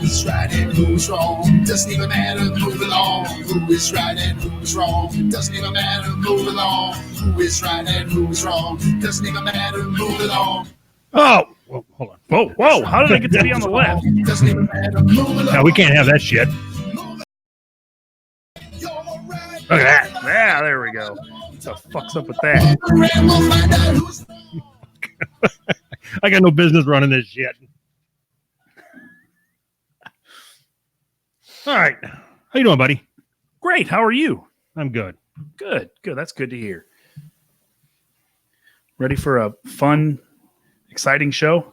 Who's right and who's wrong? Doesn't even matter, move along. Who is right and who's wrong? Doesn't even matter, move along. Who is right and who's wrong? Doesn't even matter, move along. Oh, well, hold on. Whoa. How did I get to be on the left? Doesn't even matter, move along. No, we can't have that shit. Look at that. Yeah, there we go. What the fuck's up with that? I got no business running this shit. All right. How you doing, buddy? Great. How are you? I'm good. Good. That's good to hear. Ready for a fun, exciting show?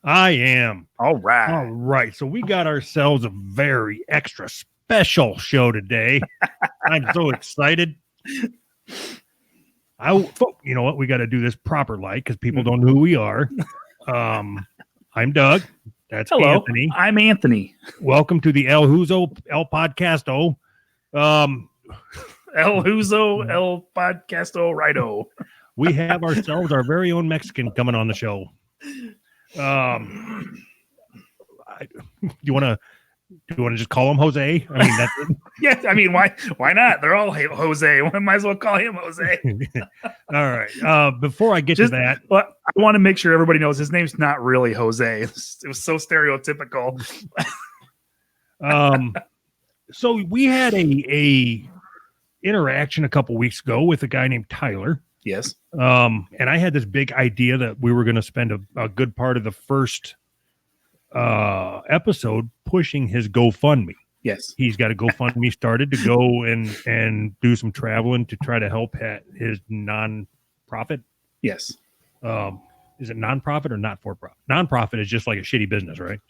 I am. All right. All right. So we got ourselves a very extra special show today. I'm so excited. You know what? We got to do this proper like because people don't know who we are. I'm Doug. That's Hello. Anthony. I'm Anthony. Welcome to the El Podcasto. El Huzo, El Podcasto, Righto. We have ourselves our very own Mexican coming on the show. Do you want to just call him Jose? I mean, that's it. Yeah, I mean, why not? They're all Jose. We might as well call him Jose. All right. Before I get to that, but I want to make sure everybody knows his name's not really Jose. It was so stereotypical. So we had a interaction a couple weeks ago with a guy named Tyler. Yes. And I had this big idea that we were going to spend a good part of the first episode pushing his GoFundMe. Yes. He's got a GoFundMe started to go and do some traveling to try to help his non-profit. Yes. Is it non-profit or not for profit? Non-profit is just like a shitty business, right?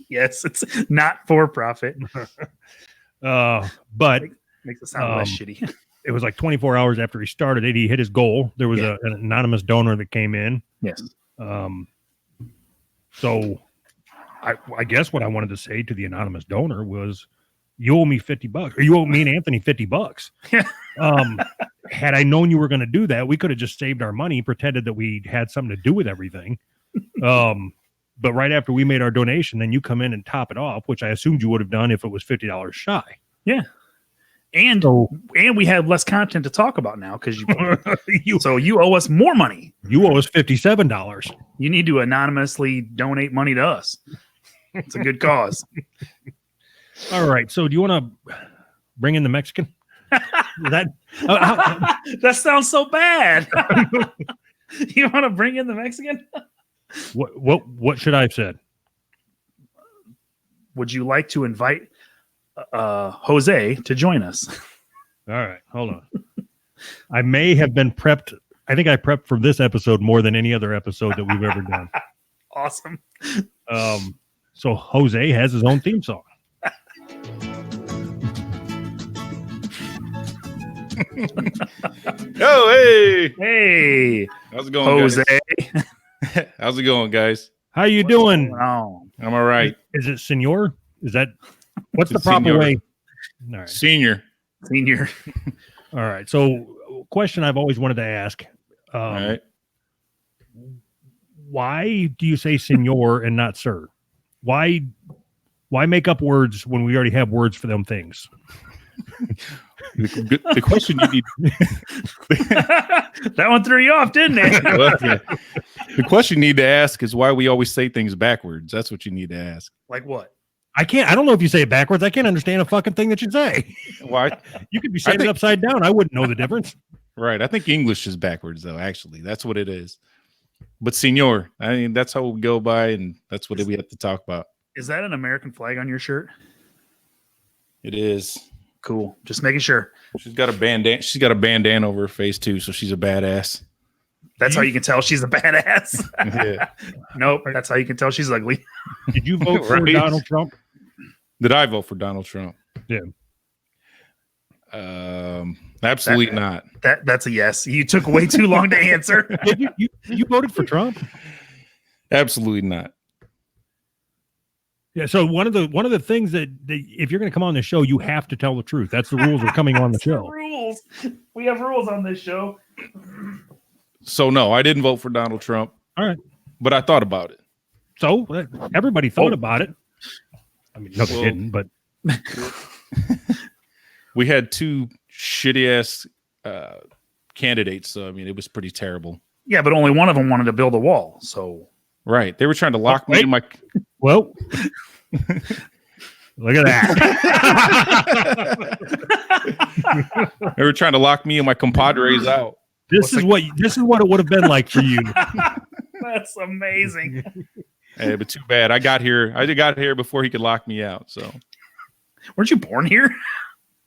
Yes, it's not for profit. But makes it sound less shitty. It was like 24 hours after he started it, he hit his goal. There was an anonymous donor that came in. Yes. So I guess what I wanted to say to the anonymous donor was, you owe me $50, or you owe me and Anthony $50. Had I known you were going to do that, we could have just saved our money, pretended that we had something to do with everything. But right after we made our donation, then you come in and top it off, which I assumed you would have done if it was $50 shy. Yeah. And we have less content to talk about now because so you owe us more money. You owe us $57. You need to anonymously donate money to us. It's a good cause. All right. So do you want to bring in the Mexican? That sounds so bad. You want to bring in the Mexican? What should I have said? Would you like to invite Jose to join us? All right, hold on. I may have been prepped. I think I prepped for this episode more than any other episode that we've ever done. Awesome. So Jose has his own theme song. Oh, hey, how's it going, Jose? Guys? How's it going, guys? How you doing? I'm all right. Is it senor? Is that what's It's the proper senor. way? All right. Senior. All right. So, question I've always wanted to ask. All right. Why do you say senor and not sir? Why make up words when we already have words for them things? The question you need that one threw you off, didn't it? Well, yeah. The question you need to ask is why we always say things backwards. That's what you need to ask. Like what? I can't. I don't know if you say it backwards. I can't understand a fucking thing that you say. Why? You could be saying it upside down. I wouldn't know the difference. Right. I think English is backwards, though. Actually, that's what it is. But senor, I mean, that's how we go by, and that's what we have to talk about. Is that an American flag on your shirt? It is. Cool. Just making sure. She's got a bandana. She's got a bandana over her face too, so she's a badass. That's how you can tell she's a badass. Yeah. Nope. That's how you can tell she's ugly. Did you vote for Right. Donald Trump? Did I vote for Donald Trump? Yeah. Absolutely not. That's a yes. You took way too long to answer. Did you voted for Trump? Absolutely not. Yeah. So one of the things that if you're going to come on the show, you have to tell the truth. That's the rules of coming on the That's the show. rules. We have rules on this show. So no, I didn't vote for Donald Trump. All right. But I thought about it. So everybody thought about it. I mean, no, they Well- didn't, but We had two shitty ass candidates, so I mean, it was pretty terrible. Yeah, but only one of them wanted to build a wall. So Right? They were trying to lock me in my. well, look at that. They were trying to lock me and my compadres out. This is what it would have been like for you. that's amazing. Hey, but too bad. I got here before he could lock me out. So Weren't you born here?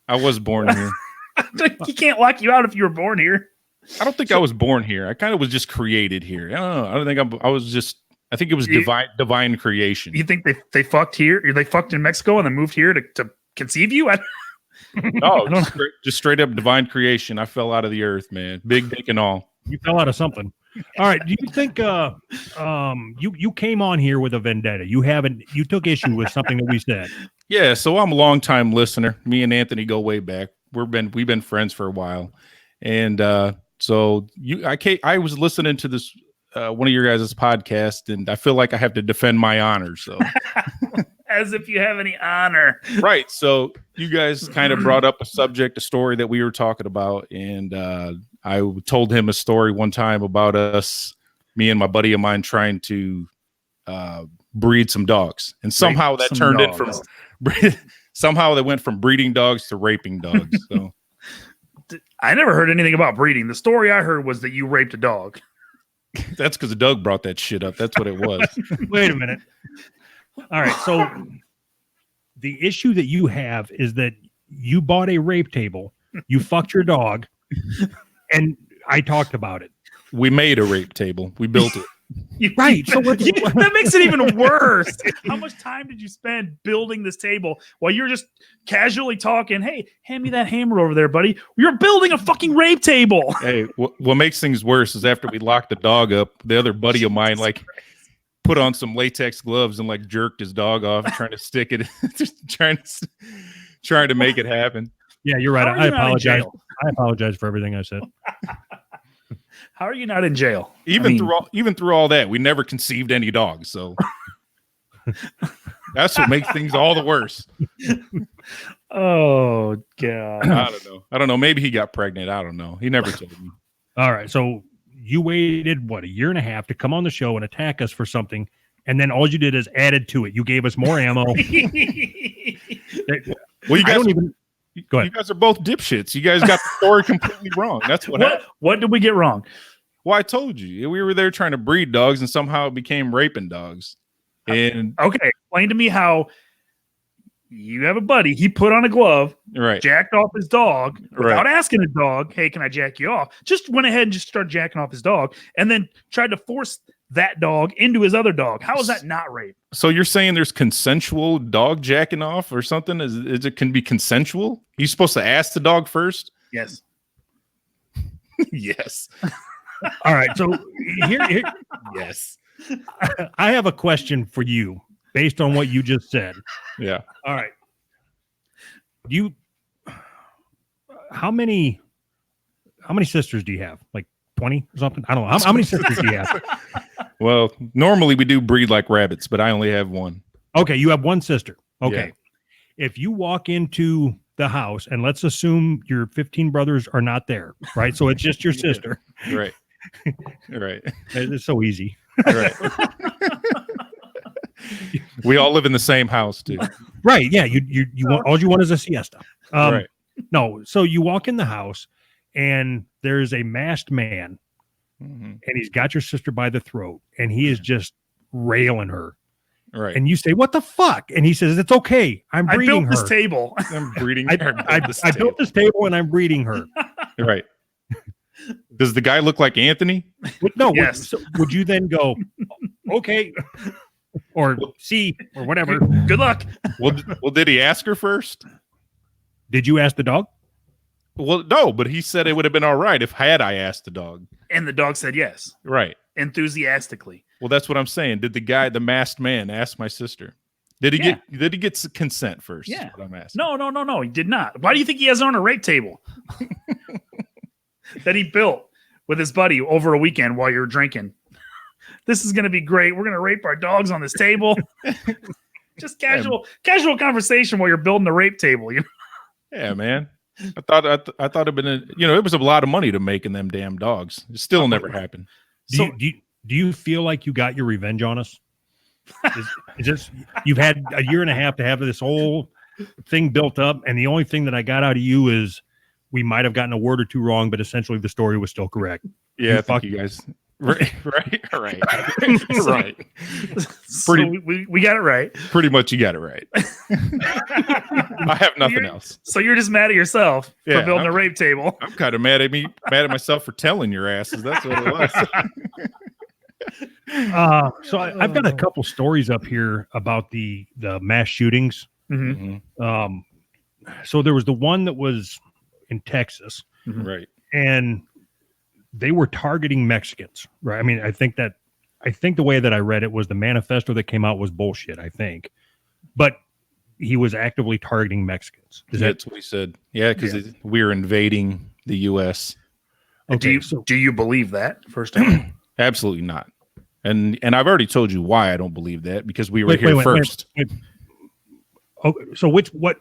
I was born here. He can't lock you out if you were born here. I don't think I was born here. I kind of was just created here. I don't know. I don't think I was just. I think it was divine creation. You think they fucked here? They fucked in Mexico and then moved here to conceive you? No, just straight up divine creation. I fell out of the earth, man. Big dick and all. You fell out of something. All right. Do you think you came on here with a vendetta? You took issue with something that we said. Yeah, so I'm a long time listener. Me and Anthony go way back. We've been friends for a while, and so I was listening to this one of your guys' podcast, and I feel like I have to defend my honor. So As if you have any honor. right, so you guys kind of brought up a story that we were talking about, and I told him a story one time about me and my buddy of mine trying to breed some dogs, and somehow that turned it from. Somehow they went from breeding dogs to raping dogs. So I never heard anything about breeding. The story I heard was that you raped a dog. that's because Doug brought that shit up. That's what it was. Wait a minute. All right. So the issue that you have is that you bought a rape table, you fucked your dog, and I talked about it. We made a rape table. We built it. Right. So that makes it even worse. How much time did you spend building this table while you're just casually talking? Hey, hand me that hammer over there, buddy. You're building a fucking rape table. Hey, what makes things worse is after we locked the dog up, the other buddy of mine put on some latex gloves and jerked his dog off, trying to stick it, just trying to make it happen. Yeah, you're right. How are I you not in apologize. jail? I apologize for everything I said. How are you not in jail? Even through all that, we never conceived any dogs. So that's what makes things all the worse. Oh God. I don't know. Maybe he got pregnant. I don't know. He never told me. All right. So you waited, a year and a half to come on the show and attack us for something. And then all you did is added to it. You gave us more ammo. Well, you I guys, don't even go ahead. you guys are both dipshits. You guys got the story completely wrong. That's what happened. What did we get wrong? Well, I told you. We were there trying to breed dogs, and somehow it became raping dogs. And Okay, explain to me how you have a buddy. He put on a glove, right, jacked off his dog without Right. asking the dog, "Hey, can I jack you off?" Just went ahead and just started jacking off his dog, and then tried to force that dog into his other dog. How is that not rape? so you're saying there's consensual dog jacking off or something? Is it can be consensual? You're supposed to ask the dog first? Yes. Yes. All right. So here Yes. I have a question for you based on what you just said. Yeah. All right. How many sisters do you have? Like 20 or something? I don't know. How many sisters do you have? Well, normally we do breed like rabbits, but I only have one. Okay, you have one sister. Okay. Yeah. If you walk into the house and let's assume your 15 brothers are not there, right? So it's just your sister. Right. Right. It's so easy. Right. We all live in the same house, too. Right. Yeah. You want, all you want is a siesta. Right. No. So you walk in the house and there's a masked man Mhm. and he's got your sister by the throat and he is just railing her. Right. And you say, "What the fuck?" And he says, "It's okay. I'm I breeding built this her. table. I'm breeding. I built this table and I'm breeding her." Right. Does the guy look like Anthony? No. Yes. Would you then go, "Okay," or "See," or whatever? Good luck. Well, did he ask her first? Did you ask the dog? Well, no, but he said it would have been all right if I asked the dog. And the dog said yes, Right. enthusiastically. Well, that's what I'm saying. Did the masked man, ask my sister? Did he get consent first? Yeah. Is what I'm asking. No. He did not. Why do you think he has her on a rape table that he built with his buddy over a weekend while you're drinking? This is going to be great. We're going to rape our dogs on this table. Just casual conversation while you're building the rape table. You know? Yeah, man. I thought it'd been it was a lot of money to making them damn dogs. It still never happened. Do you feel like you got your revenge on us? Is this, you've had a year and a half to have this whole thing built up, and the only thing that I got out of you is we might have gotten a word or two wrong, but essentially the story was still correct. Yeah, I think you guys. Right. Right. So we got it right. Pretty much, you got it right. I have nothing else. So you're just mad at yourself Yeah, for building a rape table. I'm kind of mad at myself for telling your asses. That's what it was. So I've got a couple stories up here about the mass shootings. Mm-hmm. So there was the one that was in Texas, Right. and they were targeting Mexicans, right? I mean, I think the way that I read it was the manifesto that came out was bullshit, I think, but he was actively targeting Mexicans. That's what he said. Yeah, because we're invading the U.S. Okay, Do you believe that? First time? Absolutely not. And I've already told you why I don't believe that, because we were here first. Wait. Okay, so what,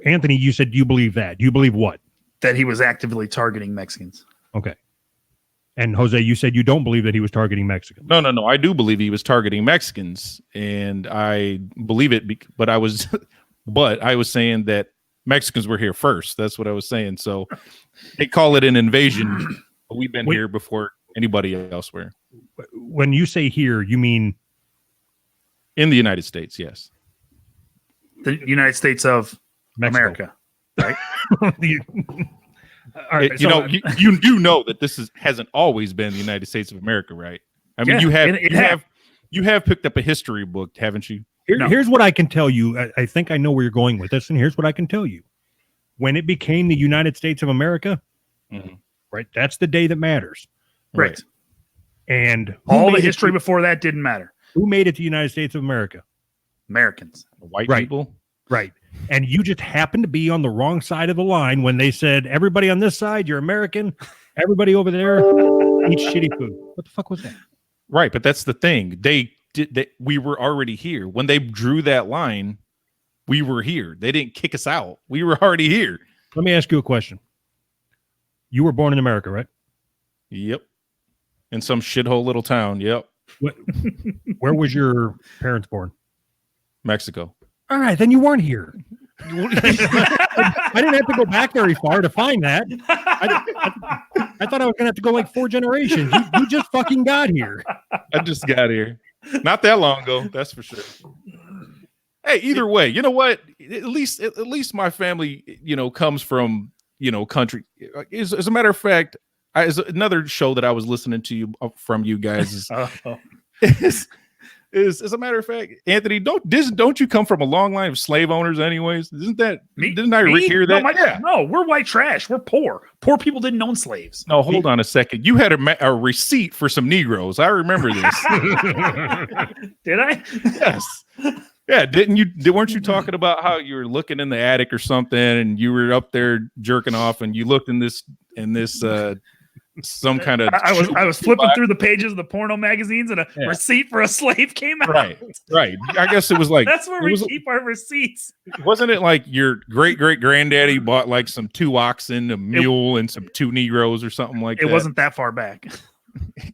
Anthony, you said you believe that. You believe what? That he was actively targeting Mexicans. Okay. And Jose, you said you don't believe that he was targeting Mexicans. No. I do believe he was targeting Mexicans, and I believe it. But I was saying that Mexicans were here first. That's what I was saying. So they call it an invasion, but we've been here before anybody elsewhere. When you say here, you mean in the United States? Yes. The United States of Mexico. America, right? All right, you do know that this hasn't always been the United States of America, right? I mean, you have picked up a history book, haven't you? Here's what I can tell you. I think I know where you're going with this, and here's what I can tell you. When it became the United States of America, right, that's the day that matters. Right. And all the history before that didn't matter. Who made it to the United States of America? Americans. White Right. people. Right. And you just happened to be on the wrong side of the line when they said, everybody on this side, you're American. Everybody over there eats shitty food. What the fuck was that? Right. But that's the thing. We were already here. When they drew that line, we were here. They didn't kick us out. We were already here. Let me ask you a question. You were born in America, right? Yep. In some shithole little town. Yep. Where was your parents born? Mexico. All right, then you weren't here. I didn't have to go back very far to find that. I thought I was going to have to go like 4 generations. You just fucking got here. I just got here. Not that long ago, that's for sure. Hey, either way, you know what? At least my family, comes from, country. As a matter of fact, as another show that I was listening to from you guys is as a matter of fact, Anthony, don't you come from a long line of slave owners anyways? Isn't that me? Didn't I hear that? No, we're white trash. We're poor. Poor people didn't own slaves. No, hold on a second. You had a receipt for some Negroes. I remember this. Did I? Yes. Yeah, weren't you talking about how you were looking in the attic or something and you were up there jerking off and you looked in this some kind of I was flipping through the pages of the porno magazines and a receipt for a slave came out. Right. I guess it was like that's where we keep our receipts. Wasn't it like your great granddaddy bought like some 2 oxen, a mule, and some 2 Negroes or something like that? It wasn't that far back.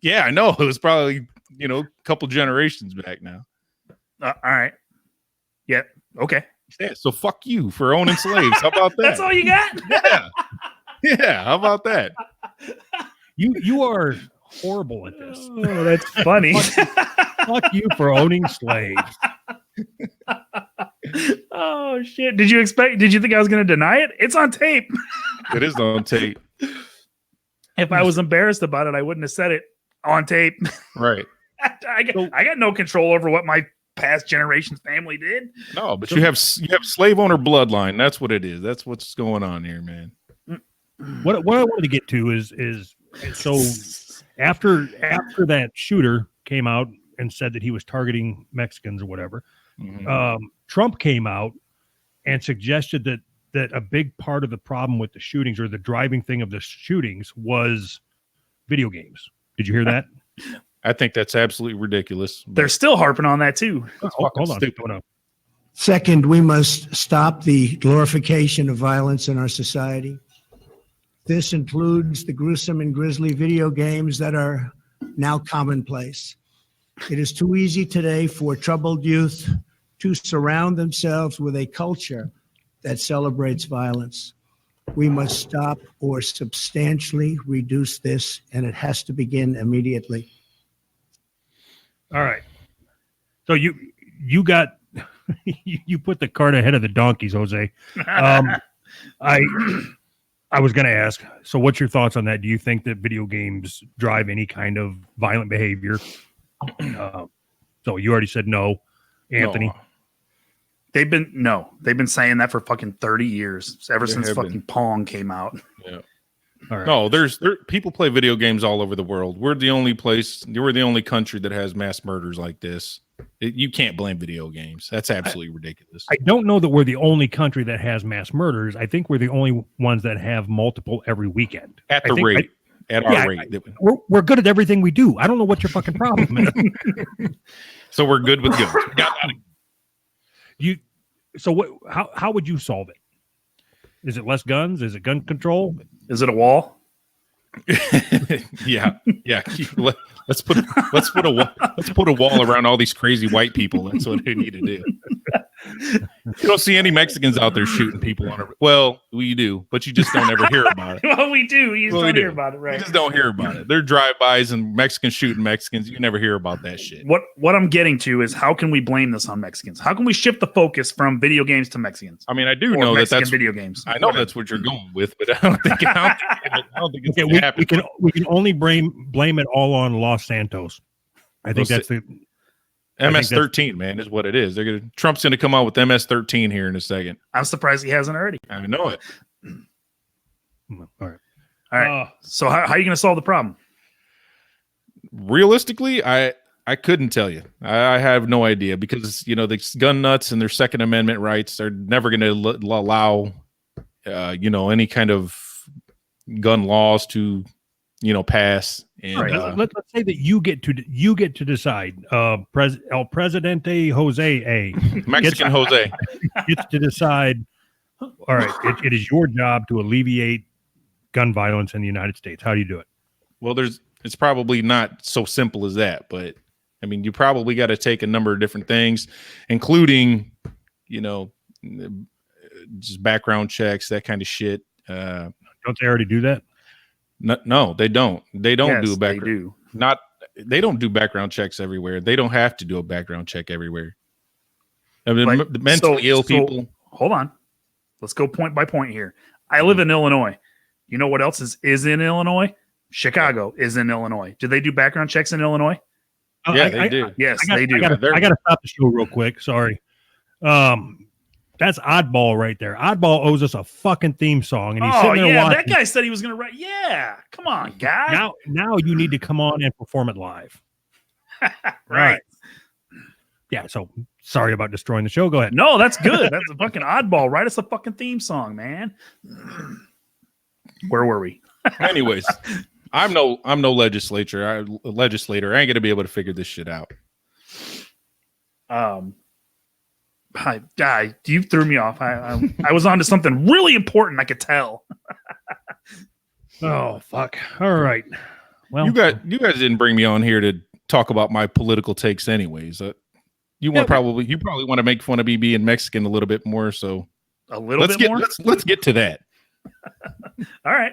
Yeah, I know. It was probably a couple generations back now. All right. Yeah. Okay. Yeah, so fuck you for owning slaves. How about that? That's all you got? Yeah. Yeah. How about that? You are horrible at this. Oh, that's funny. Fuck you for owning slaves. Oh shit! Did you think I was going to deny it? It's on tape. It is on tape. If I was embarrassed about it, I wouldn't have said it on tape. Right. I got no control over what my past generation's family did. No, but you have slave owner bloodline. That's what it is. That's what's going on here, man. What I wanted to get to is so after that shooter came out and said that he was targeting Mexicans or whatever, Trump came out and suggested that a big part of the problem with the shootings or the driving thing of the shootings was video games. Did you hear that? I think that's absolutely ridiculous. They're still harping on that too. Hold on. Second, we must stop the glorification of violence in our society. This includes the gruesome and grisly video games that are now commonplace. It is too easy today for troubled youth to surround themselves with a culture that celebrates violence. We must stop or substantially reduce this, and it has to begin immediately. All right. So you got you put the cart ahead of the donkeys, Jose. I was going to ask. So, what's your thoughts on that? Do you think that video games drive any kind of violent behavior? So you already said no, Anthony. No. They've been saying that for fucking 30 years, ever since fucking Pong came out. Yeah. All right. No, there people play video games all over the world. We're the only country that has mass murders like this. You can't blame video games. That's absolutely ridiculous. I don't know that we're the only country that has mass murders. I think we're the only ones that have multiple every weekend. At our rate. We're good at everything we do. I don't know what your fucking problem is. So we're good with guns. So what? How would you solve it? Is it less guns? Is it gun control? Is it a wall? Yeah. Let's put a wall around all these crazy white people. That's what they need to do. You don't see any Mexicans out there shooting people on it. Well, we do, but you just don't ever hear about it. Well, we do. You just don't hear about it, right? You just don't hear about it. They're drive-bys and Mexicans shooting Mexicans. You never hear about that shit. What I'm getting to is how can we blame this on Mexicans? How can we shift the focus from video games to Mexicans? I mean, I do know that's video games. I know that's what you're going with, but I don't think it's gonna happen. We can only blame it all on Los Santos. I think that's the MS-13, man, is what it is. Trump's going to come out with MS-13 here in a second. I'm surprised he hasn't already. I know it. All right. So how are you going to solve the problem? Realistically, I couldn't tell you. I have no idea because the gun nuts and their Second Amendment rights are never going to allow any kind of gun laws to pass. And, right. Let's say that you get to decide. El Presidente Jose Mexican Jose gets to decide. All right, it is your job to alleviate gun violence in the United States. How do you do it? Well, it's probably not so simple as that, but I mean, you probably got to take a number of different things, including, just background checks, that kind of shit. Don't they already do that? No, they don't. They don't do a background. They don't do background checks everywhere. They don't have to do a background check everywhere. I mean, mentally ill people. Hold on. Let's go point by point here. I live in Illinois. You know what else is in Illinois? Chicago is in Illinois. Do they do background checks in Illinois? Yeah, they do. Yes, they do. I got to stop the show real quick. Sorry. That's Oddball right there. Oddball owes us a fucking theme song, and he's sitting there watching. That guy said he was going to write. Yeah, come on, guy. Now you need to come on and perform it live. Right. Yeah. So sorry about destroying the show. Go ahead. No, that's good. That's a fucking Oddball. Write us a fucking theme song, man. Where were we? Anyways, I'm no legislator. I ain't gonna be able to figure this shit out. Hi, you threw me off. I was on to something really important. I could tell. Oh fuck! All right. Well, you guys didn't bring me on here to talk about my political takes, anyways. You probably want to make fun of me being Mexican a little bit more. So A little bit more. Let's get to that. All right.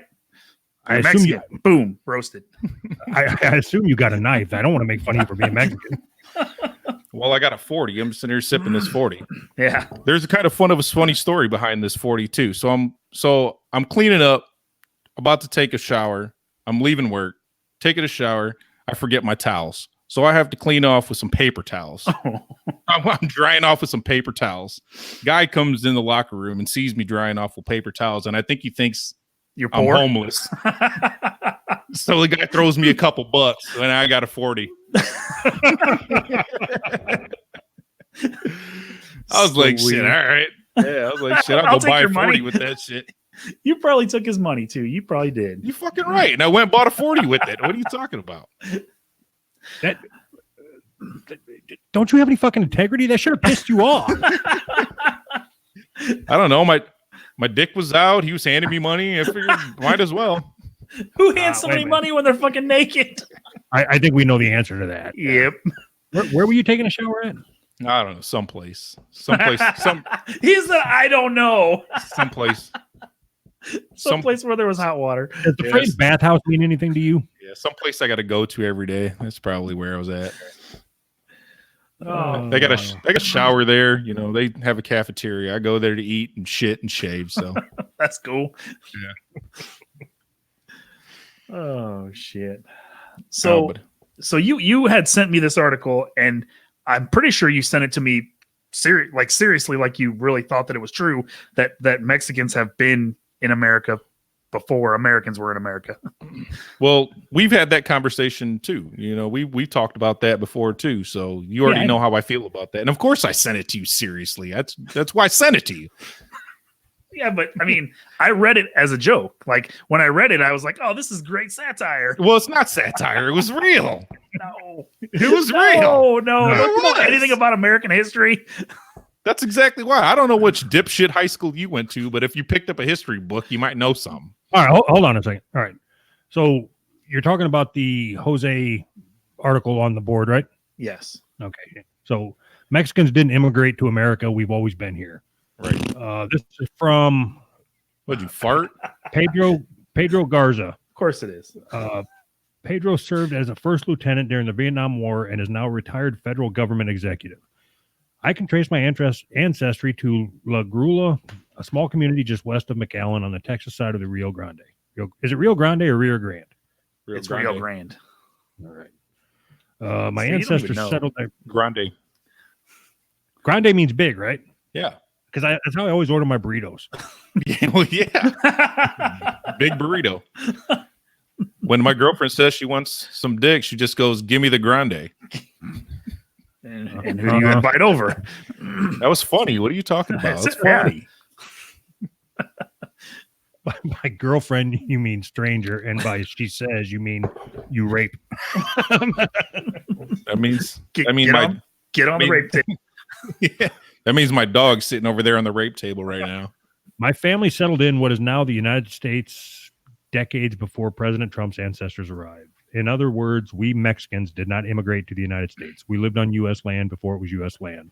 I assume you, boom, roasted. I assume you got a knife. I don't want to make fun of you for being Mexican. Well, I got a 40. I'm sitting here sipping this 40. Yeah. There's a kind of funny story behind this 40 too. So I'm cleaning up, about to take a shower. I'm leaving work, taking a shower. I forget my towels. So I have to clean off with some paper towels. I'm drying off with some paper towels. Guy comes in the locker room and sees me drying off with paper towels, and I think he thinks You're I'm poor. homeless. So the guy throws me a couple bucks, and I got a 40. I was like, Sweet. shit, all right. Yeah, I was like, shit, I'll I'll go take buy a your 40 money. with that shit. You probably took his money too. You probably did. You fucking right. And I went and bought a 40 with it. What are you talking about? That don't you have any fucking integrity? That should have pissed you off. I don't know. My dick was out. He was handing me money. I figured might as well. Who hands somebody wait a minute. money when they're fucking naked? I think we know the answer to that. Yep. Where were you taking a shower at? I don't know. Someplace. He said, I don't know. Someplace. Someplace where there was hot water. Does the phrase bathhouse mean anything to you? Yeah, someplace I got to go to every day. That's probably where I was at. Oh, They got a shower there. You know, they have a cafeteria. I go there to eat and shit and shave. So that's cool. Yeah. Oh shit. Oh, but So you had sent me this article, and I'm pretty sure you sent it to me seriously, like you really thought that it was true that Mexicans have been in America before Americans were in America. well, we've had that conversation too. You know, we talked about that before too. So you already know how I feel about that. And of course, I sent it to you seriously. That's why I sent it to you. Yeah, but I mean, I read it as a joke. Like when I read it, I was like, "Oh, this is great satire." Well, it's not satire. It was real. No, It was real. no. It Don't know was. anything about American history. That's exactly why. I don't know which dipshit high school you went to, but if you picked up a history book, you might know some. All right, hold on a second. All right. So you're talking about the Jose article on the board, right? Yes. Okay. So Mexicans didn't immigrate to America. We've always been here. Right. This is from What'd you fart? Pedro Garza. Of course it is. Pedro served as a first lieutenant during the Vietnam War and is now a retired federal government executive. I can trace my ancestry to La Grula, a small community just west of McAllen on the Texas side of the Rio Grande. Is it Rio Grande or Rio Grande? It's Rio Grande. All right. My So you don't ancestors even know. settled there. Grande. Grande means big, right? Yeah. Because that's how I always order my burritos. Yeah. Well, yeah. Big burrito. When my girlfriend says she wants some dick, she just goes, "Give me the grande." And who do you invite over? That was funny. What are you talking about? That's Yeah. funny. By girlfriend, you mean stranger, and by she says, you mean you rape. That means Get my on the rape tape. yeah, that means my dog's sitting over there on the rape table right now. My family settled in what is now the United States decades before President Trump's ancestors arrived. In other words, we Mexicans did not immigrate to the United States. We lived on U.S. land before it was U.S. land.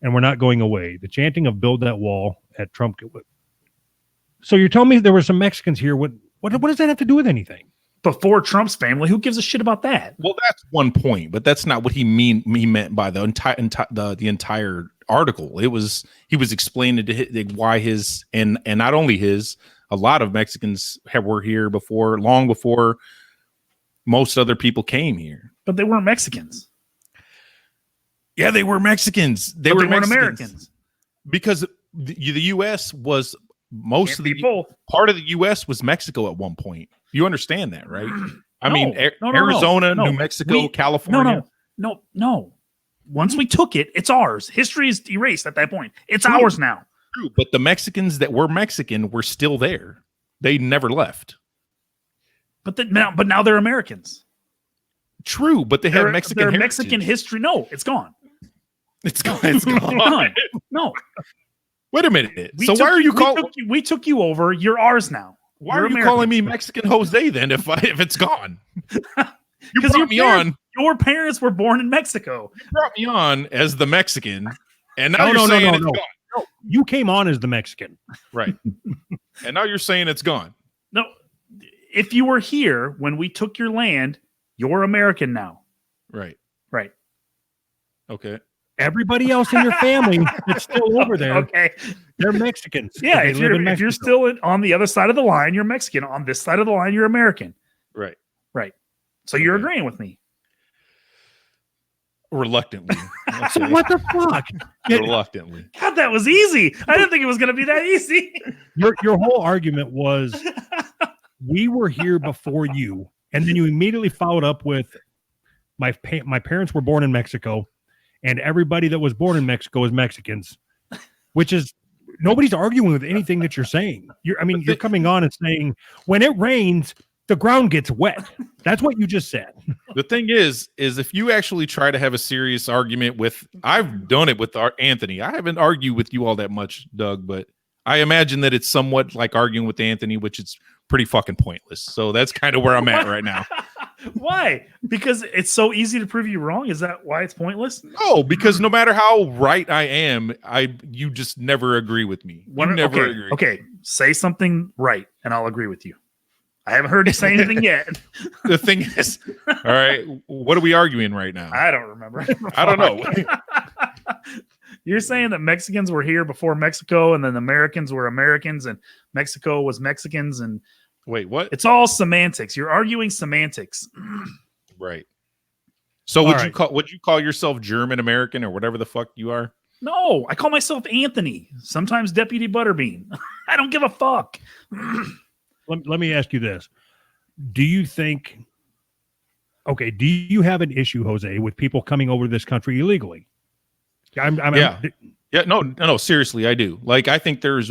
And we're not going away. The chanting of "Build That Wall" at Trump. So you're telling me there were some Mexicans here. What does that have to do with anything? Before Trump's family, who gives a shit about that? Well, that's one point, but that's not what he meant by the entire article. He was explaining to why his and not only his, a lot of Mexicans were here long before most other people came here. But they weren't Mexicans. Yeah, they were Mexicans. They But weren't Americans. because the U.S. was Can't be both. part of the U.S. was Mexico at one point. You understand that, right? I mean, No, Arizona, no. New Mexico, California. No. Once we took it, it's ours. History is erased at that point. It's True. ours now. True, but the Mexicans that were Mexican were still there. They never left. But now they're Americans. True, but they have They're Mexican heritage. Mexican history. No, it's gone. It's gone. It's gone. Gone. No. Wait a minute. We So took- why are you we calling? took you- We took you over. You're ours now. Why You're are you calling me Americans. Mexican Jose then? If it's gone, you 'Cause brought me on. Your parents were born in Mexico. You brought me on as the Mexican, and now No, you're no, saying no, it's no. gone. No, you came on as the Mexican. Right. And now you're saying it's gone. No, if you were here when we took your land, you're American now. Right. Right. Okay. Everybody else in your family that's still over there, Okay. they're Mexicans. Yeah, They if live in you're Mexico. still on the other side of the line, you're Mexican. On this side of the line, you're American. Right. Right. So you're Okay. agreeing with me. Reluctantly. Let's say. What the fuck? Reluctantly. God, that was easy. I didn't think it was going to be that easy. Your whole argument was we were here before you, and then you immediately followed up with my parents were born in Mexico, and everybody that was born in Mexico is Mexicans, which is nobody's arguing with anything that you're saying. You're coming on and saying when it rains, the ground gets wet. That's what you just said. The thing is if you actually try to have a serious argument with, I've done it with Anthony. I haven't argued with you all that much, Doug, but I imagine that it's somewhat like arguing with Anthony, which is pretty fucking pointless. So that's kind of where I'm at right now. Why? Because it's so easy to prove you wrong. Is that why it's pointless? No, because no matter how right I am, you just never agree with me. You never okay, agree. okay, say something right, and I'll agree with you. I haven't heard you say anything yet. The thing is, all right, what are we arguing right now? I don't remember. I don't know. You're saying that Mexicans were here before Mexico, and then the Americans were Americans, and Mexico was Mexicans, and Wait, what? it's all semantics. You're arguing semantics. Right. So All right. would you call yourself German American or whatever the fuck you are? No, I call myself Anthony, sometimes Deputy Butterbean. I don't give a fuck. Let me ask you this. Do you have an issue, Jose, with people coming over to this country illegally? Yeah, no, seriously, I do. Like, I think there's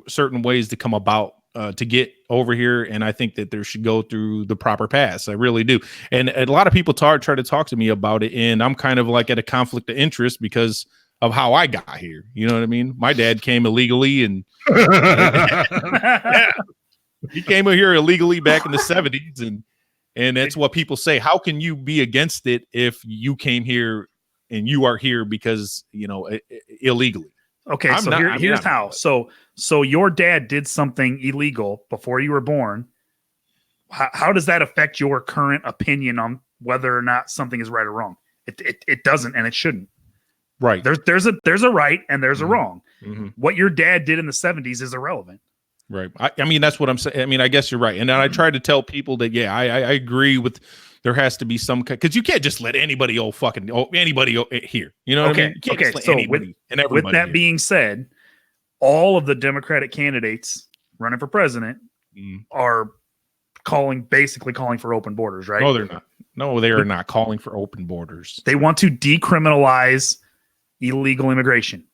certain ways to come about to get over here, and I think that there should go through the proper paths. I really do. And a lot of people try to talk to me about it, and I'm kind of like at a conflict of interest because of how I got here. You know what I mean? My dad came illegally, and he came here illegally back in the 70s, and that's what people say. How can you be against it if you came here and you are here because, illegally? Okay, so here's how. So your dad did something illegal before you were born. How does that affect your current opinion on whether or not something is right or wrong? It doesn't, and it shouldn't. Right. There's a right and there's a wrong. Mm-hmm. What your dad did in the 70s is irrelevant. Right. I mean, that's what I'm saying. I mean, I guess you're right. And then I try to tell people that, yeah, I agree with, there has to be some, because you can't just let anybody here. You know what I mean? You can't just let anybody and everybody with that here. being said, all of the Democratic candidates running for president are basically calling for open borders, right? No, they're not. No, they are not calling for open borders. They want to decriminalize illegal immigration.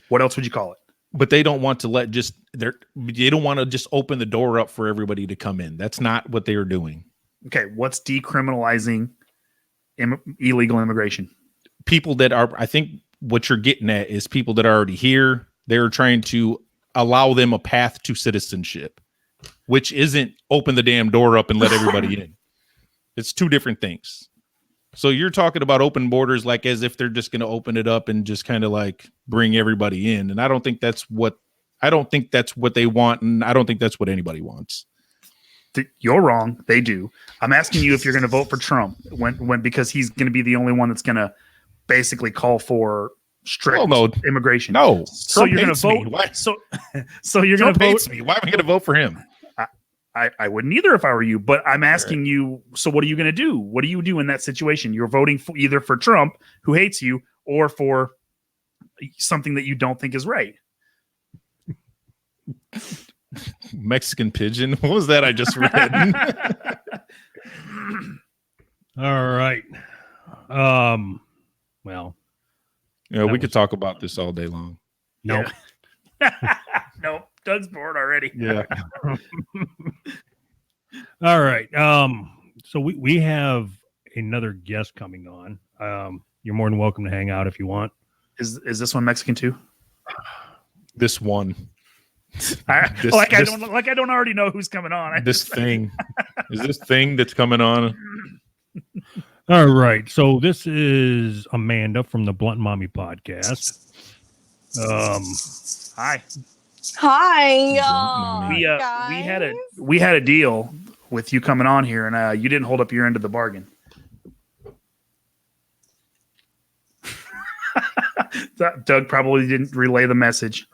What else would you call it? But they don't want to they don't want to just open the door up for everybody to come in. That's not what they are doing. Okay, what's decriminalizing illegal immigration? People that are, I think what you're getting at is people that are already here. They're trying to allow them a path to citizenship, which isn't open the damn door up and let everybody in. It's two different things. So you're talking about open borders like as if they're just going to open it up and just kind of like bring everybody in. And I don't think that's what they want. And I don't think that's what anybody wants. You're wrong. They do. I'm asking you if you're going to vote for Trump because he's going to be the only one that's going to basically call for strict immigration. No. So you're going to vote. Why? So you're going to vote. Me. Why am I going to vote for him? I wouldn't either if I were you, but I'm asking you, so what are you going to do? What do you do in that situation? You're voting either for Trump, who hates you, or for something that you don't think is right. Mexican pigeon. What was that I just read? All right. Well, yeah, we could talk about this all day long. No. Yeah. Nope. Doug's bored already. Yeah. All right. So we have another guest coming on. You're more than welcome to hang out if you want. Is this one Mexican too? This one. I don't already know who's coming on. This thing. Is this thing that's coming on? All right. So this is Amanda from the Blunt Mommy podcast. Hi. Hi, We had a deal with you coming on here, and you didn't hold up your end of the bargain. Doug probably didn't relay the message.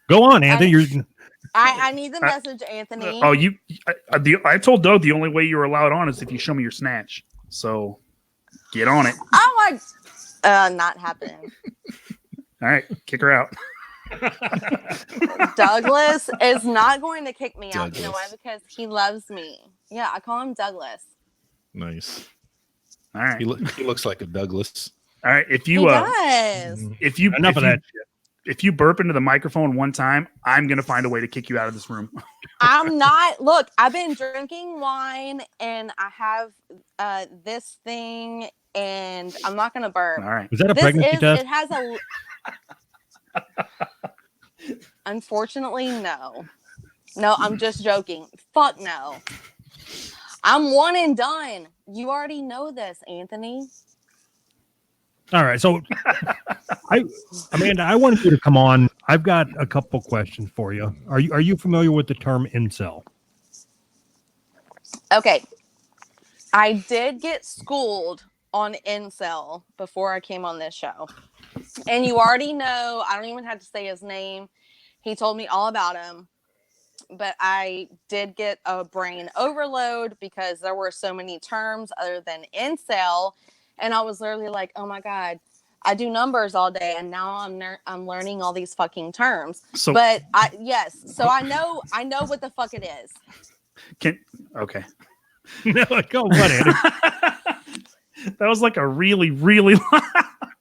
Go on, Anthony. I need the message, Anthony. I told Doug the only way you're allowed on is if you show me your snatch. So get on it. Oh my, not happening. All right, kick her out. Douglas is not going to kick me out. You know why? Douglas. Because he loves me. Yeah, I call him Douglas. Nice. All right. He looks like a Douglas. All right. If He you does. Enough of that shit. if you burp into the microphone one time, I'm gonna find a way to kick you out of this room. I'm not. Look, I've been drinking wine and I have this thing, and I'm not gonna burp. All right. Was that a This pregnancy is. test? It has a. Unfortunately, no. No, I'm just joking. Fuck no. I'm one and done. You already know this, Anthony. All right. So, Amanda, I wanted you to come on. I've got a couple questions for you. Are you familiar with the term incel? Okay. I did get schooled on incel before I came on this show. And you already know, I don't even have to say his name. He told me all about him. But I did get a brain overload because there were so many terms other than incel. And I was literally like, oh my God, I do numbers all day. And now I'm learning all these fucking terms. So, But so I know what the fuck it is. Okay. No, go on, Andy. That was like a really, really,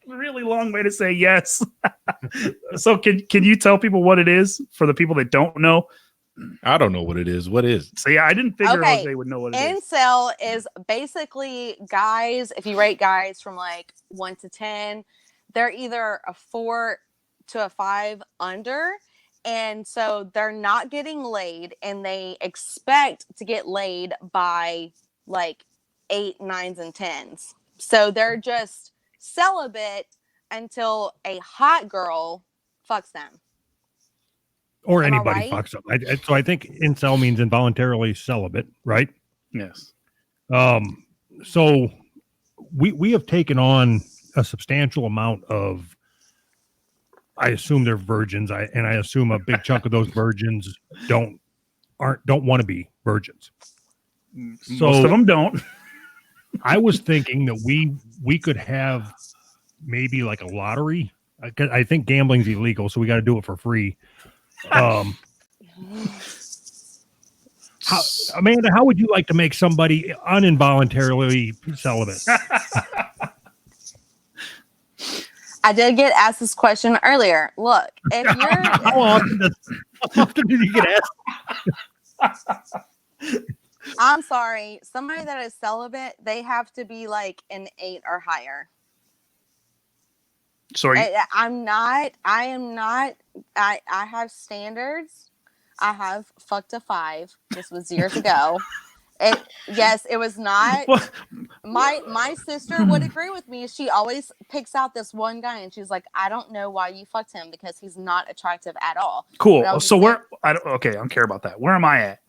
really long way to say yes. So can you tell people what it is for the people that don't know? I don't know what it is. What is? So yeah, I didn't figure Okay. Jose would know what it is. Incel is basically guys, if you rate guys from like 1 to 10, they're either a 4 to a 5 under. And so they're not getting laid and they expect to get laid by like 8, 9s, and 10s. So they're just celibate until a hot girl fucks them. Or Am I anybody right? fucks up. So I think incel means involuntarily celibate, right? Yes. So we have taken on a substantial amount of, I assume they're virgins. I assume a big chunk of those virgins don't want to be virgins. So Most of them don't. I was thinking that we could have maybe like a lottery. I think gambling's illegal, so we got to do it for free. Amanda, how would you like to make somebody uninvoluntarily celibate? I did get asked this question earlier. Look, if you're How often did you get asked? I'm sorry, somebody that is celibate, they have to be like an 8 or higher. Sorry. I am not. I have standards. I have fucked a 5. This was years ago. It was not. What? My sister would agree with me. She always picks out this one guy and she's like, I don't know why you fucked him because he's not attractive at all. Cool. But I was So just I don't care about that. Where am I at?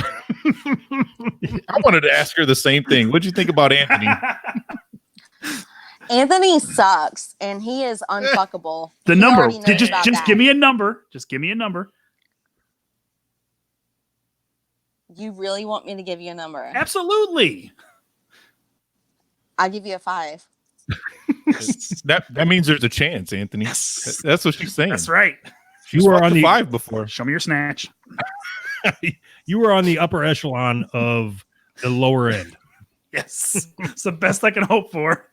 I wanted to ask her the same thing. What'd you think about Anthony? Anthony sucks and he is unfuckable. The He number. already knows Just about that. give me a number. Just give me a number. You really want me to give you a number? Absolutely. I'll give you a 5. That means there's a chance, Anthony. Yes. That's what she's saying. That's right. You were on the 5 before. Show me your snatch. you were on the upper echelon of the lower end. Yes. It's the best I can hope for.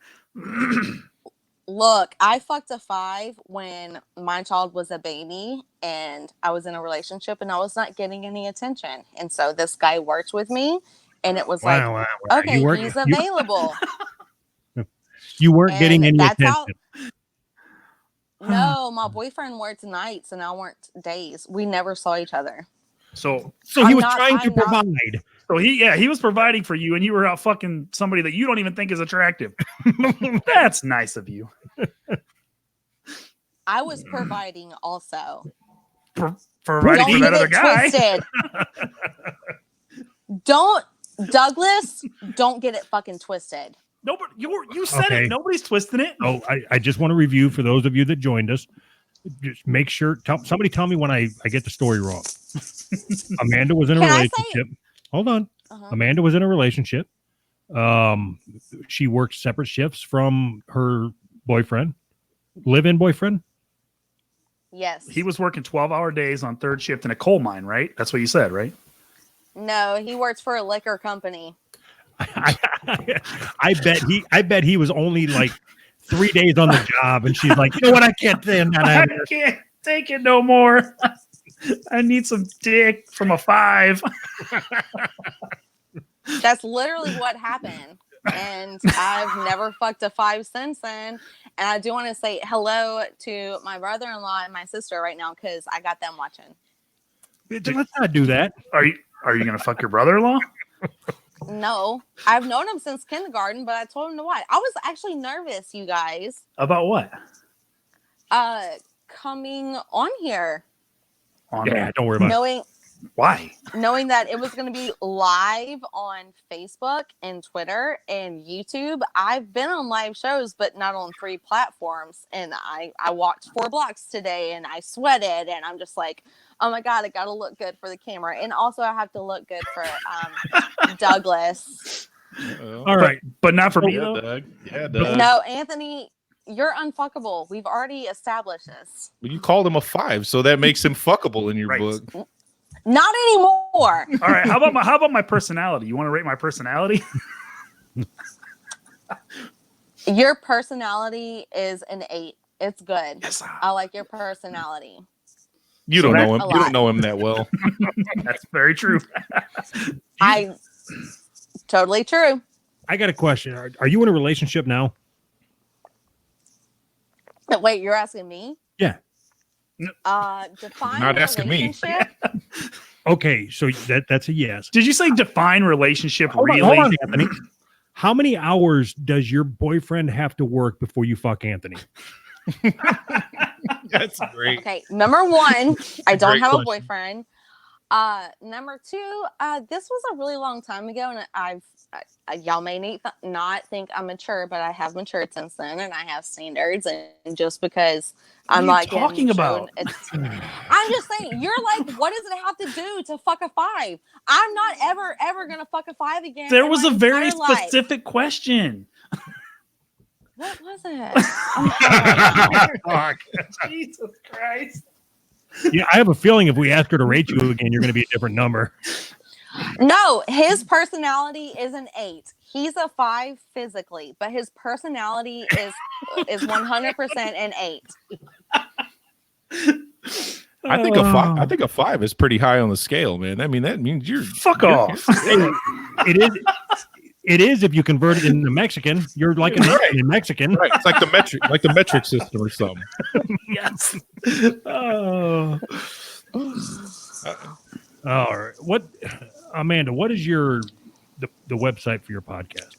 Look, I fucked a 5 when my child was a baby and I was in a relationship and I was not getting any attention. And so this guy worked with me and it was Wow. okay, he's available. You weren't getting And any that's attention. No, my boyfriend worked nights and I worked days. We never saw each other. So So he was trying to provide. So he was providing for you, and you were out fucking somebody that you don't even think is attractive. That's nice of you. I was providing also. Providing for Don't that get other it guy. twisted. Don't, Douglas, don't get it fucking twisted. Nobody, you said Okay. it. Nobody's twisting it. Oh, I just want to review for those of you that joined us. Just make sure. Somebody tell me when I get the story wrong. Amanda was in a Can I say- relationship. Hold on. Uh-huh. Amanda was in a relationship. She worked separate shifts from her boyfriend, live-in boyfriend. Yes. He was working 12-hour days on third shift in a coal mine, right? That's what you said, right? No, he works for a liquor company. I bet he was only like 3 days on the job, and she's like, you know what? I can't stand that. I can't take it no more. I need some dick from a 5. That's literally what happened. And I've never fucked a 5 since then. And I do want to say hello to my brother-in-law and my sister right now because I got them watching. Let's not do that. Are you gonna fuck your brother-in-law? No, I've known him since kindergarten, but I told him to watch. I was actually nervous, you guys, About what? coming on here, Yeah, don't worry about it. knowing that it was going to be live on Facebook and Twitter and YouTube. I've been on live shows, but not on 3 platforms. And I walked 4 blocks today and I sweated and I'm just like, oh my God, I got to look good for the camera. And also I have to look good for Douglas. All right. But not for me. Yeah, though. Doug. Yeah, Doug. No, Anthony, you're unfuckable. We've already established this. But you called him a 5, so that makes him fuckable in your Right. book. Not anymore. All right. How about my personality? You want to rate my personality? Your personality is an 8. It's good. Yes. I like your personality. You So don't that- know him. A You don't lot. know him that well. That's very true. I totally true. I got a question. Are you in a relationship now? Wait, you're asking me? Yeah. Define Not asking me. relationship. Okay, so that's a yes. Did you say define relationship really? Hold on, Anthony. How many hours does your boyfriend have to work before you fuck Anthony? That's great. Okay, number 1, I don't Great have a question. boyfriend. Number 2, this was a really long time ago, and y'all may not think I'm mature, but I have matured since then, and I have standards. And just because What I'm are you not talking getting about? shown, I'm just saying, you're like, what does it have to do to fuck a 5? I'm not ever gonna fuck a 5 again. There in was my a very entire life. specific question. What was it? Jesus Christ. Yeah, I have a feeling if we ask her to rate you again, you're going to be a different number. No, his personality is an 8. He's a 5 physically, but his personality is 100% an 8. I think a 5 is pretty high on the scale, man. I mean, that means you're Fuck off. It is if you convert it into Mexican. You're like in Mexican. right. It's like the metric system or something. Yes. Oh. All right. Amanda, what is the website for your podcast?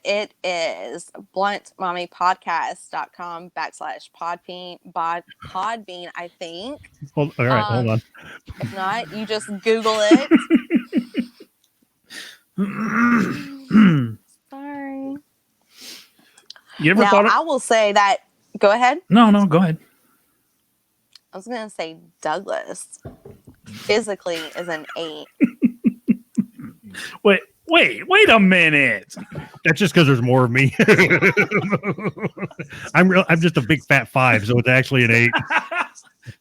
It is bluntmommypodcast.com/podbean, I think. Hold on. If not, you just Google it. Sorry. You ever Now, thought of I will say that, go ahead. No, go ahead. I was going to say Douglas physically is an 8. Wait a minute. That's just because there's more of me. I'm just a big fat 5, so it's actually an 8.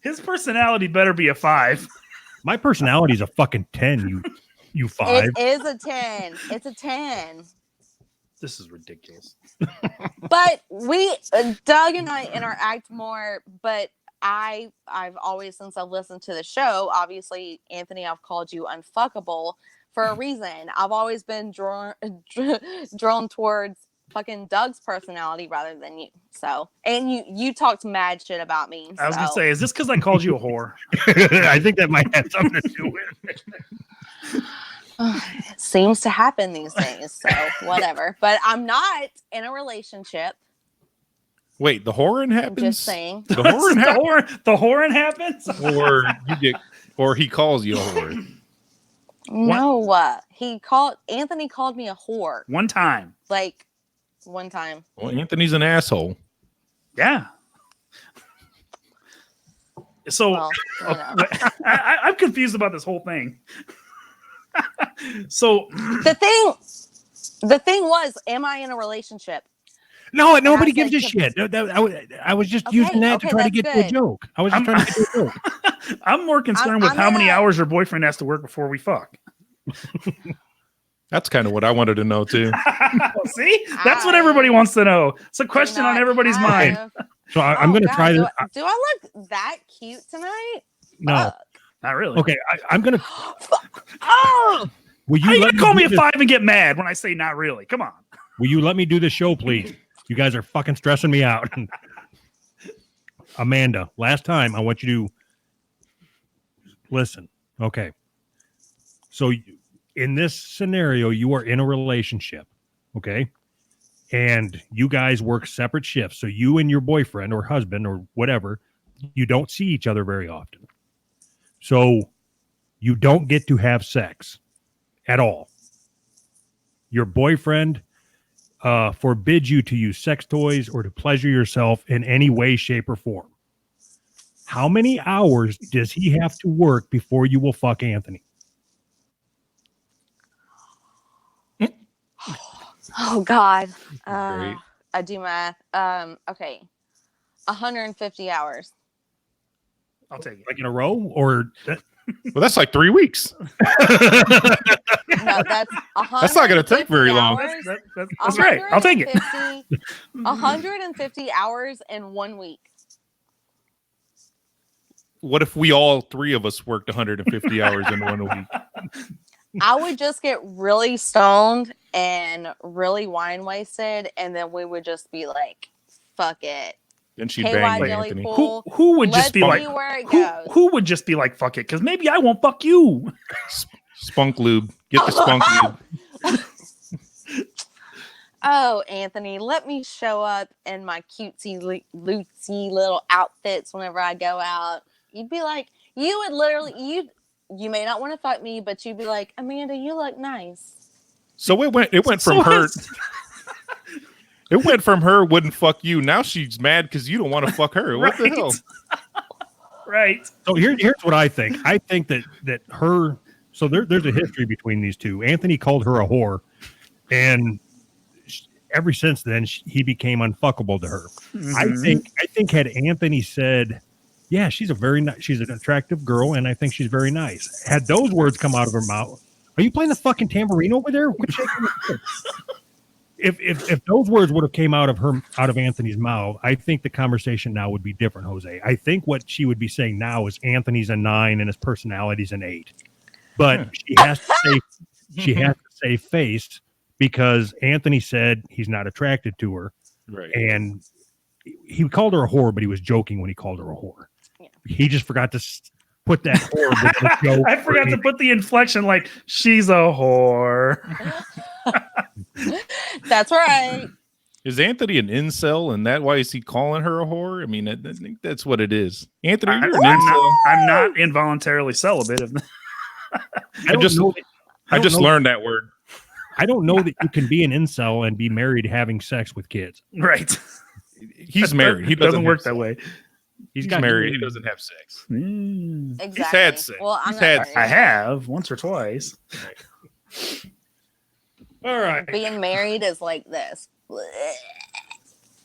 His personality better be a 5. My personality is a fucking 10. You 5. It is a 10. It's a 10. This is ridiculous. But Doug and I interact more, but I've always, since I've listened to the show, obviously, Anthony, I've called you unfuckable for a reason. I've always been drawn towards fucking Doug's personality rather than you. So, and you talked mad shit about me. I was gonna so. say, is this because I called you a whore? I think that might have something to do with it. It seems to happen these days, so whatever. But I'm not in a relationship. Wait, the whoring I'm happens. just saying. The whoring happens, The whoring happens. or you get, or he calls you a whore. No, Anthony called me a whore. One time. Like one time. Well, Anthony's an asshole. Yeah. So Well, you know. I'm confused about this whole thing. So The thing was, am I in a relationship? No, nobody I gives a said shit. I was just Okay, using that to okay, try to that's get to a good. joke. I was just trying to get to a joke. I'm more concerned with I'm how many gonna- hours your boyfriend has to work before we fuck. That's kind of what I wanted to know too. See, that's what everybody wants to know. It's a Do question on not everybody's mind. have- So I'm going to God, try do this. Do I look that cute tonight? No. Fuck. Not really. Okay, I'm going to. Oh, Will How you you let gonna call me a do this- 5 and get mad when I say not really? Come on. Will you let me do this show, please? You guys are fucking stressing me out. Amanda, last time I want you to listen. Okay. So in this scenario, you are in a relationship, okay? And you guys work separate shifts. So you and your boyfriend or husband or whatever, you don't see each other very often. So you don't get to have sex at all. Your boyfriend forbids you to use sex toys or to pleasure yourself in any way, shape, or form. How many hours does he have to work before you will fuck Anthony? oh God. Great. I do math. Okay. 150 hours. I'll take it. Like in a row? Or Well, that's like 3 weeks. No, that's That's not gonna take very long. hours. That's right. I'll take it. 150 hours in 1 week. What if we all three of us worked 150 hours in 1 week? I would just get really stoned and really wine wasted, and then we would just be like, "Fuck it." Then she'd KY bang you, jelly Anthony. pool. Who would Let's just be see like where it who, goes. who would just be like fuck it? Because maybe I won't fuck you. Spunk lube. Get the spunk lube. Oh, Anthony, let me show up in my cutesy, lootsy little outfits whenever I go out. You'd be like, you would literally, you may not want to fuck me, but you'd be like, Amanda, you look nice. So it went from So her. it's- It went from her wouldn't fuck you. Now she's mad because you don't want to fuck her. What the hell? Right. so here's what I think. I think that her. So there's a history between these two. Anthony called her a whore, and ever since then he became unfuckable to her. Mhm. I think had Anthony said, "Yeah, she's she's an attractive girl, and I think she's very nice," had those words come out of her mouth, are you playing the fucking tambourine over there? Quit shaking your head. If those words would have came out of Anthony's mouth, I think the conversation now would be different, Jose. I think what she would be saying now is Anthony's a 9 and his personality's an 8. But she has to say faced because Anthony said he's not attracted to her. Right. And he called her a whore, but he was joking when he called her a whore. Yeah. He just forgot to put that whore with the joke. I forgot to put the inflection like she's a whore. That's right. Is Anthony an incel, and that why is he calling her a whore? I mean, I think that's what it is. Anthony, you're an incel. I'm not involuntarily celibate. I just I just learned that word. I don't know that you can be an incel and be married having sex with kids. Right. He's married. He doesn't work have that way. sex. He's married. He doesn't have sex. Mm. Exactly. had sex. Well, I'm He's not had married. I have once or twice. All right. Being married is like this. All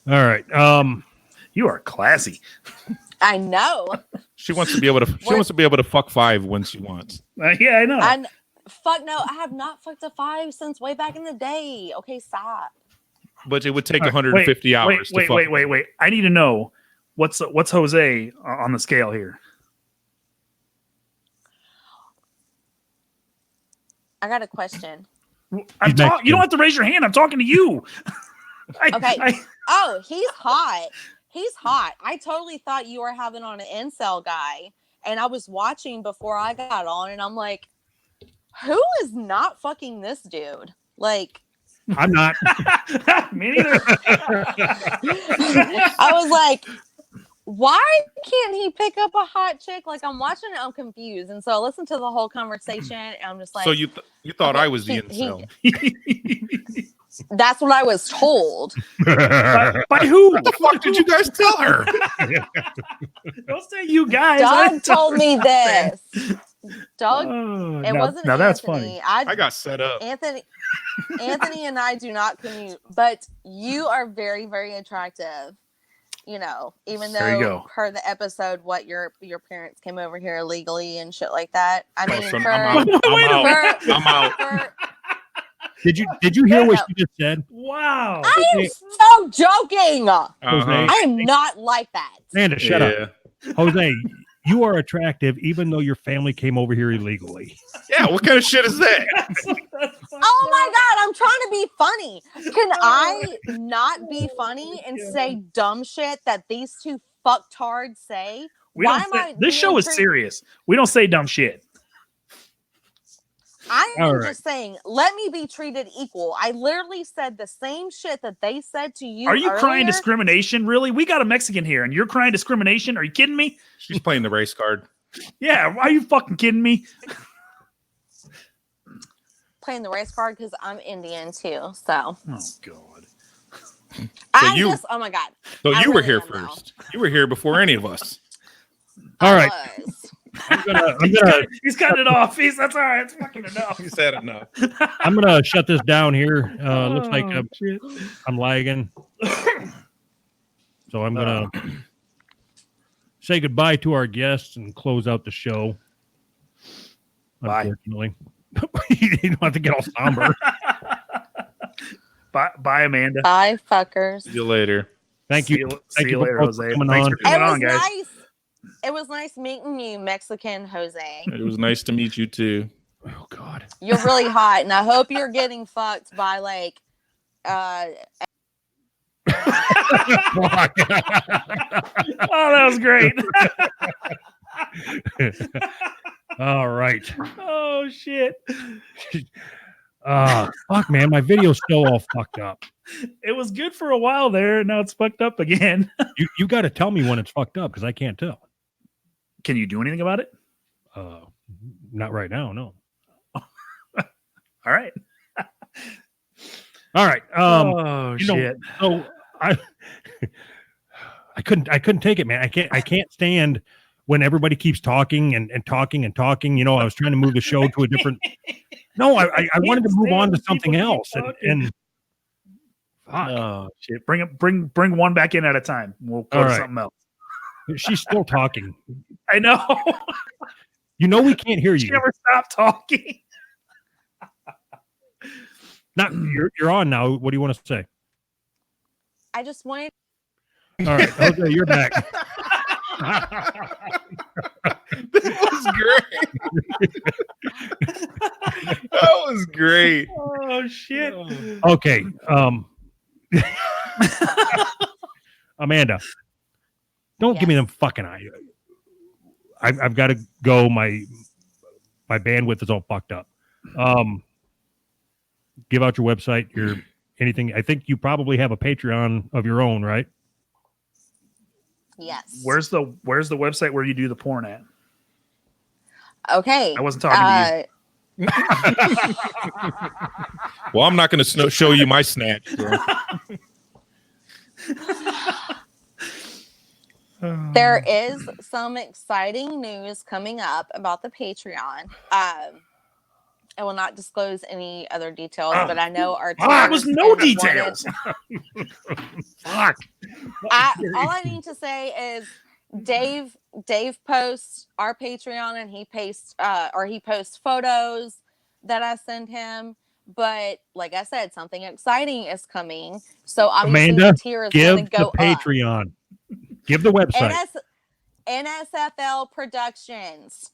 right. You are classy. I know. She wants to be able to. She wants to be able to fuck 5 when she wants. Yeah, I know. Fuck no, I have not fucked a 5 since way back in the day. Okay, stop. But it would take All right, 150 hours. to fuck. Wait. I need to know what's Jose on the scale here. I got a question. You Mexican. don't have to raise your hand. I'm talking to you. Okay. Oh, he's hot. He's hot. I totally thought you were having on an incel guy. And I was watching before I got on, and I'm like, who is not fucking this dude? Like, I'm not. Me neither. I was like, why can't he pick up a hot chick? Like, I'm watching it, I'm confused. And so I listened to the whole conversation, and I'm just like, So you thought okay, I was the he- incel? that's what I was told. By who? What the fuck did you guys tell her? Don't say you guys. Doug told me this. Doug, it wasn't Now that's Anthony. funny. I got set up. Anthony and I do not commute, but you are very, very attractive. You know, even There you though go. per the episode, what your parents came over here illegally and shit like that. I mean, Listen, for, I'm out. Wait a I'm out. for, I'm out. for- Did you hear what No. she just said? Wow. I am so joking. Uh-huh. I am not like that. Amanda, shut up. Yeah. Jose, you are attractive even though your family came over here illegally. Yeah, what kind of shit is that? Oh my god, I'm trying to be funny. Can I not be funny and say dumb shit that these two fucktards say? We Why don't am say, I this show being is treated- serious. We don't say dumb shit. I am All right. just saying, let me be treated equal. I literally said the same shit that they said to you. Are you crying earlier. discrimination? Really? We got a Mexican here and you're crying discrimination? Are you kidding me? She's playing the race card. Yeah. Are you fucking kidding me? Playing the race card because I'm Indian too. So Oh, God. I'm you- just, oh my god. So I you were really here am now. first. You were here before any of us. All I right. was. I'm gonna He's cutting it off. That's all right. It's fucking enough. You said enough. I'm gonna shut this down here. Looks like Oh, shit. I'm lagging. So I'm gonna say goodbye to our guests and close out the show. Bye. Unfortunately. You don't have to get all somber. Bye, Amanda. Bye, fuckers. See you later. Thank See you. you, Thank see you you later, both for Jose. coming Thanks on. for It coming was on, guys. nice. It was nice meeting you, Mexican Jose. It was nice to meet you too. Oh God. You're really hot, and I hope you're getting fucked by like Fuck. Oh, that was great. All right. Oh, shit. Fuck, man. My video's still all fucked up. It was good for a while there, and now it's fucked up again. You got to tell me when it's fucked up because I can't tell. Can you do anything about it? Not right now. No. All right. All right. Oh, you know, shit. So I couldn't take it, man. I can't stand when everybody keeps talking and talking and talking. You know, I was trying to move the show to a different. No, I wanted to move on to something else, and fuck, Oh, shit. Bring one back in at a time. We'll go All to right. something else. she's still talking. I know. You know we can't hear She you. never stopped talking. Not you're on now. What do you want to say? I just wanted. All right, Jose, you're back. That was great. That was great. Oh, shit. Okay. Amanda, don't give me them fucking eyes. I've got to go. My bandwidth is all fucked up. Give out your website, your anything. I think you probably have a Patreon of your own, right? Yes. Where's the website where you do the porn at? Okay. I wasn't talking to Well, I'm not going to show you my snatch. So. There is some exciting news coming up about the Patreon. I will not disclose any other details, but I know our There was tiers no and wanted- details. Fuck. all I need to say is Dave posts our Patreon and he posts photos that I send him. But like I said, something exciting is coming. So obviously Amanda, the tier is going Give to go the Patreon. Give the website. up. NSFL Productions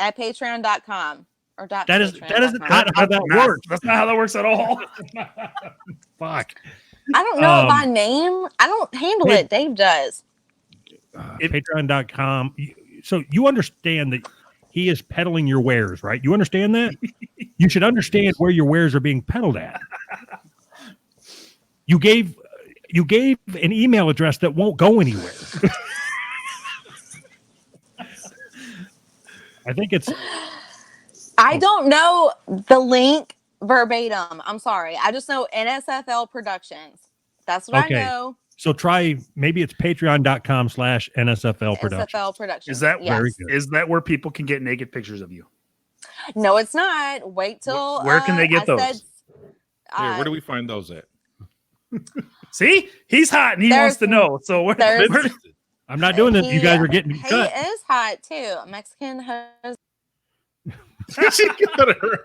at patreon.com or That is patreon.com. not how that works. That's not how that works at all. Fuck. I don't know it by Um, name. I don't handle Hey. it. Dave does. Patreon.com. So you understand that he is peddling your wares, right? You understand that? You should understand where your wares are being peddled at. You gave an email address that won't go anywhere. I think it's I don't know the link verbatim. I'm sorry. I just know NSFL Productions. That's what Okay. I know. so try maybe it's patreon.com/NSFL production. NSFL Productions. Is that yes. Very good. Is that where people can get naked pictures of you? No, it's not. Wait till Where can they get I those? said, Here, where do we find those at? See, he's hot and he wants to know. So where, there's- where I'm not doing this. You guys are getting he cut. is hot too. Mexican has She got her.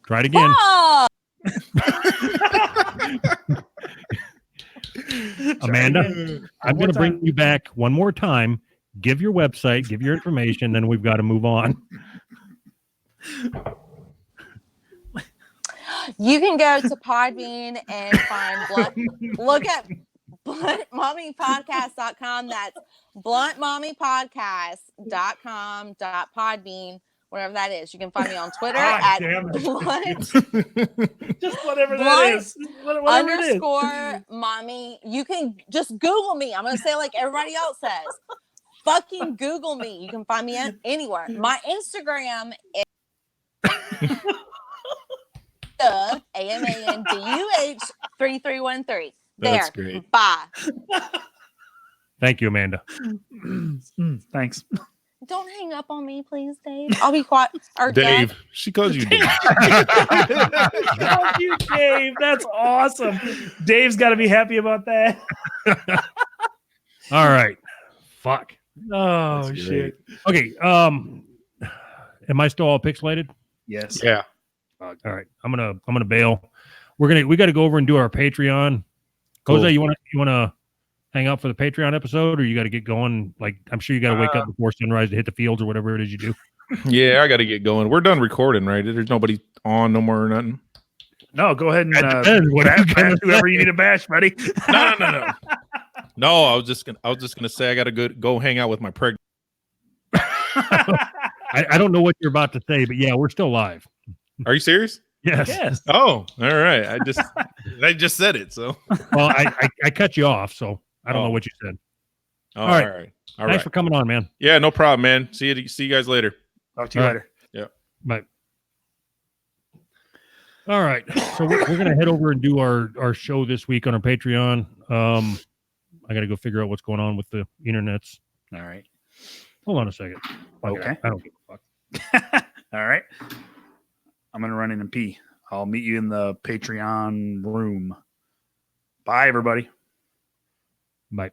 Try it again. oh, Amanda, I'm going to bring you back one more time. Give your website, give your information, then we've got to move on. you can go to Podbean and find look at bluntmommypodcast.com. That's bluntmommypodcast.com.podbean, whatever that is. You can find me on Twitter at blunt just whatever that Blunt is. Whatever it is. underscore mommy. You can just Google me. I'm gonna say like everybody else says. Fucking Google me. You can find me anywhere. My Instagram is AMANDUH3313. That's There. great. Bye. Thank you, Amanda. Thanks. Don't hang up on me, please, Dave. I'll be quiet. Or Dave. She calls you Dave. Thank you, Dave. That's awesome. Dave's got to be happy about that. All right. Fuck. Oh That's shit. Okay. Am I still all pixelated? Yes. Yeah. All right. I'm gonna bail. We got to go over and do our Patreon. Cool. Jose, you wanna hang out for the Patreon episode, or you got to get going? Like, I'm sure you got to wake up before sunrise to hit the fields or whatever it is you do. Yeah, I got to get going. We're done recording, right? There's nobody on no more or nothing. No, go ahead and That depends. What are you bash gonna whoever you say? need to bash, buddy. No. No, I was just gonna say I got to go hang out with my pregnant. I don't know what you're about to say, but yeah, we're still live. Are you serious? Yes. Yes. Oh, all right. I just said it. So Well, I cut you off, so I don't know Oh. what you said. all right. right. All Thanks right. for coming on, man. Yeah, no problem, man. See you guys later. Talk to you All right. later. Bye. All right. So we're going to head over and do our show this week on our Patreon. I got to go figure out what's going on with the internets. All right. Hold on a second. Okay. I don't give a fuck. All right. I'm gonna run in and pee. I'll meet you in the Patreon room. Bye, everybody. Bye.